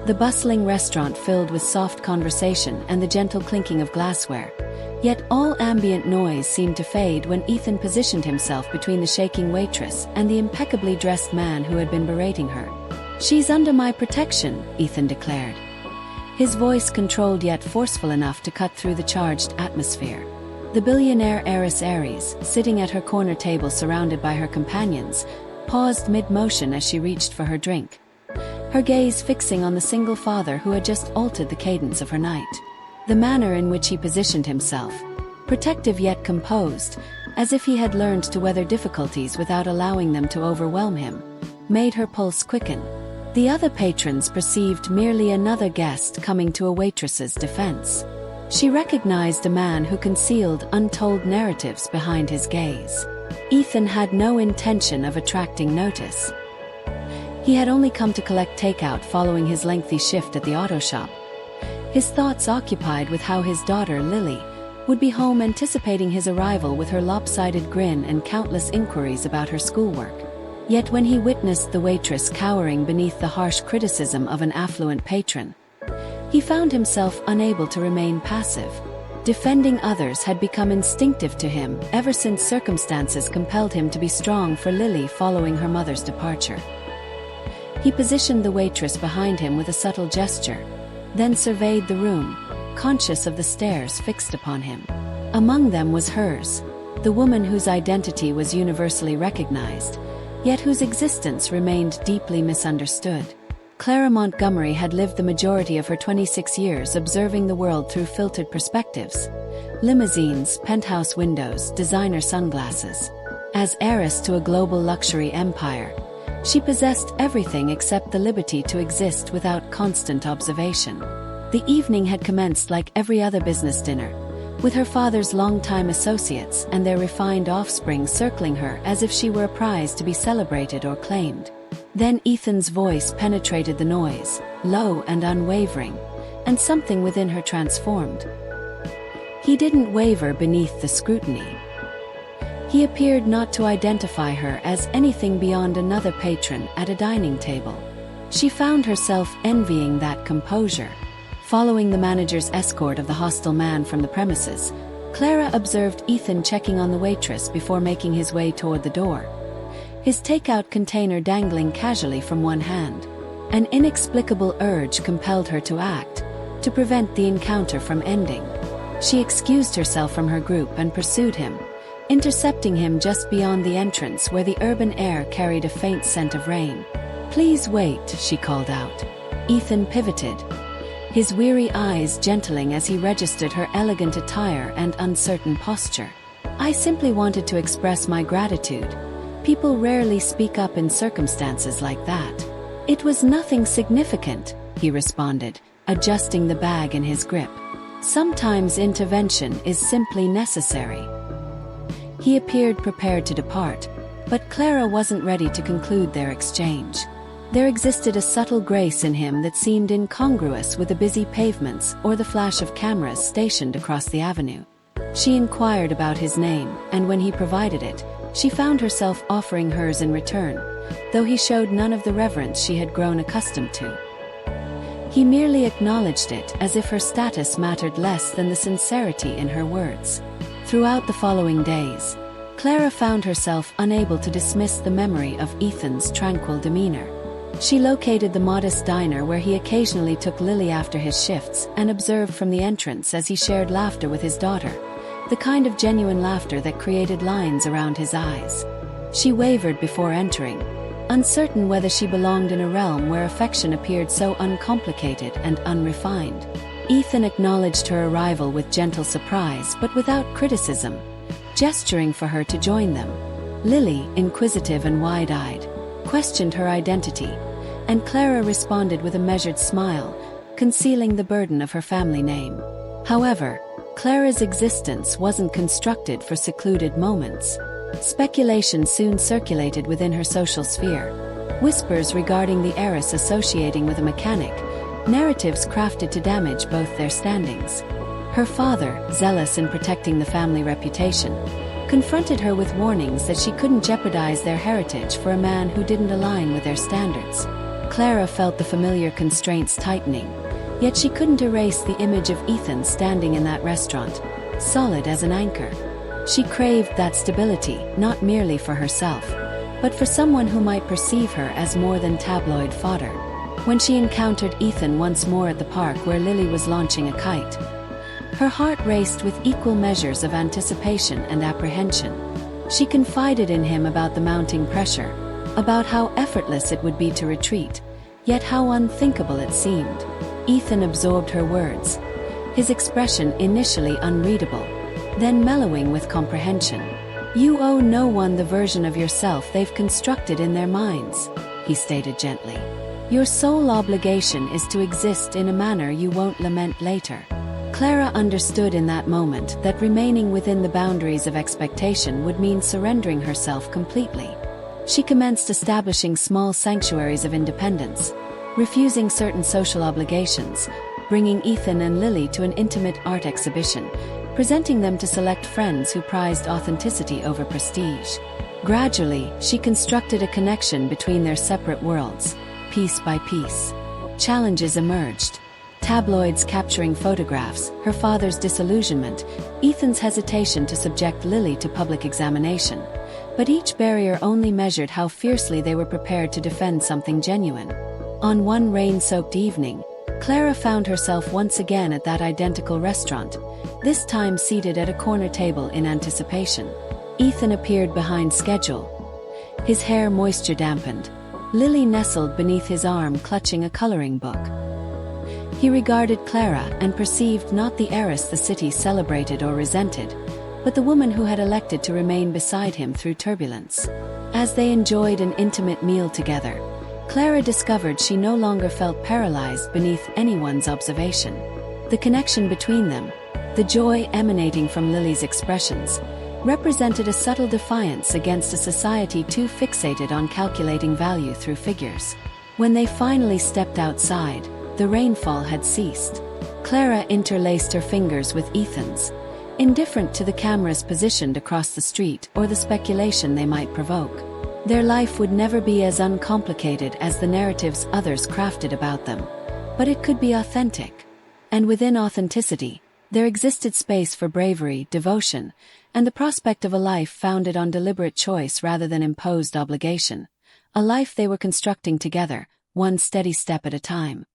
The bustling restaurant filled with soft conversation and the gentle clinking of glassware. Yet all ambient noise seemed to fade when Ethan positioned himself between the shaking waitress and the impeccably dressed man who had been berating her. "She's under my protection," Ethan declared. His voice controlled yet forceful enough to cut through the charged atmosphere. The billionaire heiress Aries, sitting at her corner table surrounded by her companions, paused mid-motion as she reached for her drink, her gaze fixing on the single father who had just altered the cadence of her night. The manner in which he positioned himself, protective yet composed, as if he had learned to weather difficulties without allowing them to overwhelm him, made her pulse quicken. The other patrons perceived merely another guest coming to a waitress's defense. She recognized a man who concealed untold narratives behind his gaze. Ethan had no intention of attracting notice. He had only come to collect takeout following his lengthy shift at the auto shop, his thoughts occupied with how his daughter, Lily, would be home anticipating his arrival with her lopsided grin and countless inquiries about her schoolwork. Yet when he witnessed the waitress cowering beneath the harsh criticism of an affluent patron, he found himself unable to remain passive. Defending others had become instinctive to him ever since circumstances compelled him to be strong for Lily following her mother's departure. He positioned the waitress behind him with a subtle gesture, then surveyed the room, conscious of the stares fixed upon him. Among them was hers, the woman whose identity was universally recognized, yet whose existence remained deeply misunderstood. Clara Montgomery had lived the majority of her 26 years observing the world through filtered perspectives, limousines, penthouse windows, designer sunglasses. As heiress to a global luxury empire, she possessed everything except the liberty to exist without constant observation. The evening had commenced like every other business dinner, with her father's longtime associates and their refined offspring circling her as if she were a prize to be celebrated or claimed. Then Ethan's voice penetrated the noise, low and unwavering, and something within her transformed. He didn't waver beneath the scrutiny. He appeared not to identify her as anything beyond another patron at a dining table. She found herself envying that composure. Following the manager's escort of the hostile man from the premises, Clara observed Ethan checking on the waitress before making his way toward the door, his takeout container dangling casually from one hand. An inexplicable urge compelled her to act, to prevent the encounter from ending. She excused herself from her group and pursued him, intercepting him just beyond the entrance where the urban air carried a faint scent of rain. "Please wait," she called out. Ethan pivoted, his weary eyes gentling as he registered her elegant attire and uncertain posture. "I simply wanted to express my gratitude. People rarely speak up in circumstances like that." "It was nothing significant," he responded, adjusting the bag in his grip. "Sometimes intervention is simply necessary." He appeared prepared to depart, but Clara wasn't ready to conclude their exchange. There existed a subtle grace in him that seemed incongruous with the busy pavements or the flash of cameras stationed across the avenue. She inquired about his name, and when he provided it, she found herself offering hers in return, though he showed none of the reverence she had grown accustomed to. He merely acknowledged it as if her status mattered less than the sincerity in her words. Throughout the following days, Clara found herself unable to dismiss the memory of Ethan's tranquil demeanor. She located the modest diner where he occasionally took Lily after his shifts and observed from the entrance as he shared laughter with his daughter, the kind of genuine laughter that created lines around his eyes. She wavered before entering, uncertain whether she belonged in a realm where affection appeared so uncomplicated and unrefined. Ethan acknowledged her arrival with gentle surprise but without criticism, gesturing for her to join them. Lily, inquisitive and wide-eyed, questioned her identity, and Clara responded with a measured smile, concealing the burden of her family name. However, Clara's existence wasn't constructed for secluded moments. Speculation soon circulated within her social sphere. Whispers regarding the heiress associating with a mechanic, narratives crafted to damage both their standings. Her father, zealous in protecting the family reputation, confronted her with warnings that she couldn't jeopardize their heritage for a man who didn't align with their standards. Clara felt the familiar constraints tightening, yet she couldn't erase the image of Ethan standing in that restaurant, solid as an anchor. She craved that stability, not merely for herself, but for someone who might perceive her as more than tabloid fodder. When she encountered Ethan once more at the park where Lily was launching a kite, her heart raced with equal measures of anticipation and apprehension. She confided in him about the mounting pressure, about how effortless it would be to retreat, yet how unthinkable it seemed. Ethan absorbed her words, his expression initially unreadable, then mellowing with comprehension. "You owe no one the version of yourself they've constructed in their minds," he stated gently. "Your sole obligation is to exist in a manner you won't lament later." Clara understood in that moment that remaining within the boundaries of expectation would mean surrendering herself completely. She commenced establishing small sanctuaries of independence, refusing certain social obligations, bringing Ethan and Lily to an intimate art exhibition, presenting them to select friends who prized authenticity over prestige. Gradually, she constructed a connection between their separate worlds, piece by piece. Challenges emerged. Tabloids capturing photographs, her father's disillusionment, Ethan's hesitation to subject Lily to public examination. But each barrier only measured how fiercely they were prepared to defend something genuine. On one rain-soaked evening, Clara found herself once again at that identical restaurant, this time seated at a corner table in anticipation. Ethan appeared behind schedule, his hair moisture-dampened, Lily nestled beneath his arm clutching a coloring book. He regarded Clara and perceived not the heiress the city celebrated or resented, but the woman who had elected to remain beside him through turbulence. As they enjoyed an intimate meal together, Clara discovered she no longer felt paralyzed beneath anyone's observation. The connection between them, the joy emanating from Lily's expressions, represented a subtle defiance against a society too fixated on calculating value through figures. When they finally stepped outside, the rainfall had ceased. Clara interlaced her fingers with Ethan's, indifferent to the cameras positioned across the street or the speculation they might provoke. Their life would never be as uncomplicated as the narratives others crafted about them, but it could be authentic. And within authenticity, there existed space for bravery, devotion, and the prospect of a life founded on deliberate choice rather than imposed obligation, a life they were constructing together, one steady step at a time.